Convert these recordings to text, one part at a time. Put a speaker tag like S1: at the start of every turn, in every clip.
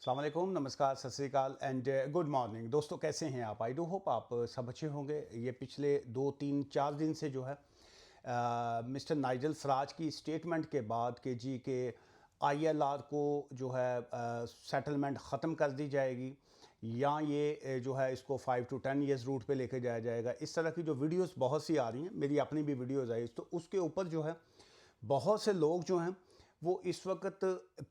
S1: अस्सलाम वालेकुम, नमस्कार, सत श्री अकाल एंड गुड मॉर्निंग। दोस्तों कैसे हैं आप? आई डू होप आप सब अच्छे होंगे। ये पिछले 2 3 4 दिन से जो है मिस्टर नाइजल फराज की स्टेटमेंट के बाद कि जी के ILR को जो है सेटलमेंट ख़त्म कर दी जाएगी या ये जो है इसको 5 to 10 ईयर्स रूट पे लेके जाया जाएगा। इस तरह की जो वीडियोस बहुत सी आ रही हैं, मेरी अपनी भी वीडियोस आई, तो उसके ऊपर जो है बहुत से लोग जो हैं वो इस वक्त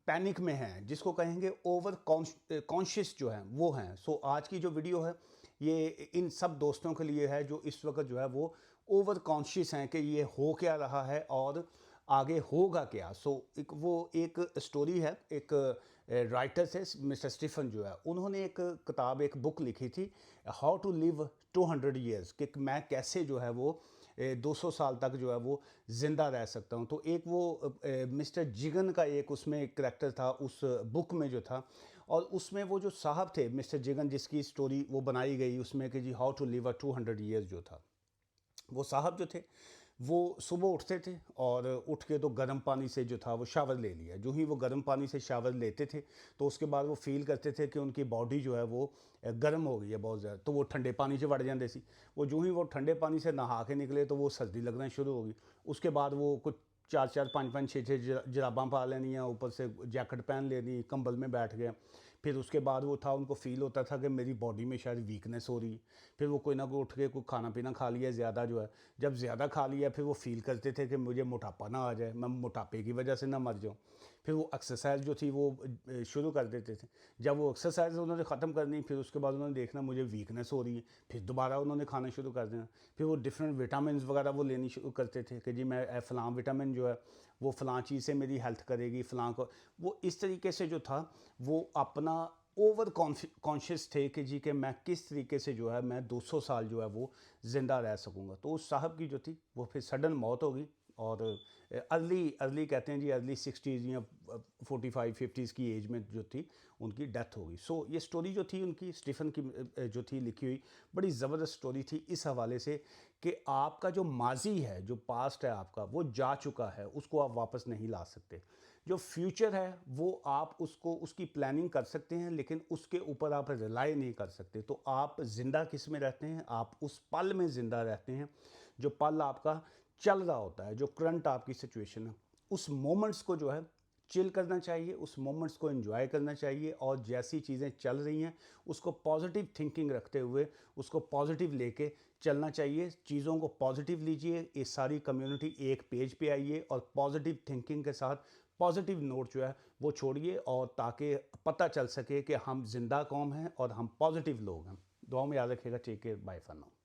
S1: पैनिक में हैं, जिसको कहेंगे ओवर कॉन्शियस जो हैं वो हैं। सो आज की जो वीडियो है ये इन सब दोस्तों के लिए है जो इस वक्त जो है वो ओवर कॉन्शियस हैं कि ये हो क्या रहा है और आगे होगा क्या। एक स्टोरी है, एक राइटर थे मिस्टर स्टीफन जो है, उन्होंने एक किताब, एक बुक लिखी थी, हाउ टू लिव 200 ईयर्स, कि मैं कैसे जो है वो 200 साल तक जो है वो ज़िंदा रह सकता हूँ। तो एक वो मिस्टर जिगन का एक उसमें एक करैक्टर था उस बुक में जो था, और उसमें वो जो साहब थे मिस्टर जिगन, जिसकी स्टोरी वो बनाई गई उसमें कि जी हाउ टू लिव 200 ईयर्स जो था, वो साहब जो थे वो सुबह उठते थे और उठ के तो गर्म पानी से जो था वो शावर ले लिया। जो ही वो गर्म पानी से शावर लेते थे तो उसके बाद वो फील करते थे कि उनकी बॉडी जो है वो गर्म हो गई है बहुत ज़्यादा, तो वो ठंडे पानी से वड़ जाते सी। वो जो ही वो ठंडे पानी से नहा के निकले तो वो सर्दी लगना शुरू हो गई। उसके बाद वो कुछ 4 4 5 5 6 6 जुराबां पा लेनी, ऊपर से जैकेट पहन लेनी, कंबल में बैठ गए। फिर उसके बाद वो था, उनको फ़ील होता था कि मेरी बॉडी में शायद वीकनेस हो रही। फिर वो कोई ना कोई उठ के कोई खाना पीना खा लिया ज़्यादा जो है, जब ज़्यादा खा लिया फिर वो फ़ील करते थे कि मुझे मोटापा ना आ जाए, मैं मोटापे की वजह से ना मर जाऊँ। फिर वो एक्सरसाइज जो थी वो शुरू कर देते थे। जब वो एक्सरसाइज उन्होंने ख़त्म करनी, फिर उसके बाद उन्होंने देखना मुझे वीकनेस हो रही है, फिर दोबारा उन्होंने खाना शुरू कर देना। फिर वो डिफरेंट विटामिन वगैरह वो लेनी शुरू करते थे कि जी मैं फ़लाँ विटामिन जो है वो फ़लाँ चीज़ से मेरी हेल्थ करेगी, फ़लाँ को। वो इस तरीके से जो था वो अपना ओवर कॉन्शियस थे कि जी कि मैं किस तरीके से जो है मैं 200 साल जो है वो ज़िंदा रह सकूँगा। तो उस साहब की जो थी वो फिर सडन मौत हो गई, और अर्ली कहते हैं जी, अर्ली 60s या 45 50s की एज में जो थी उनकी डेथ हो गई। ये स्टोरी जो थी उनकी स्टीफन की जो थी लिखी हुई, बड़ी ज़बरदस्त स्टोरी थी इस हवाले से कि आपका जो माजी है, जो पास्ट है आपका, वो जा चुका है, उसको आप वापस नहीं ला सकते। जो फ्यूचर है वो आप उसको उसकी प्लानिंग कर सकते हैं, लेकिन उसके ऊपर आप रिलाई नहीं कर सकते। तो आप ज़िंदा किस में रहते हैं? आप उस पल में ज़िंदा रहते हैं जो पल आपका चल रहा होता है, जो करंट आपकी सिचुएशन है। उस मोमेंट्स को जो है चिल करना चाहिए, उस मोमेंट्स को एंजॉय करना चाहिए, और जैसी चीज़ें चल रही हैं उसको पॉजिटिव थिंकिंग रखते हुए उसको पॉजिटिव लेके चलना चाहिए। चीज़ों को पॉजिटिव लीजिए, ये सारी कम्युनिटी एक पेज पे आइए और पॉजिटिव थिंकिंग के साथ पॉजिटिव नोट जो है वो छोड़िए, और ताकि पता चल सके कि हम जिंदा कौम हैं और हम पॉजिटिव लोग हैं। दुआ में याद रखिएगा। Take care, bye for now.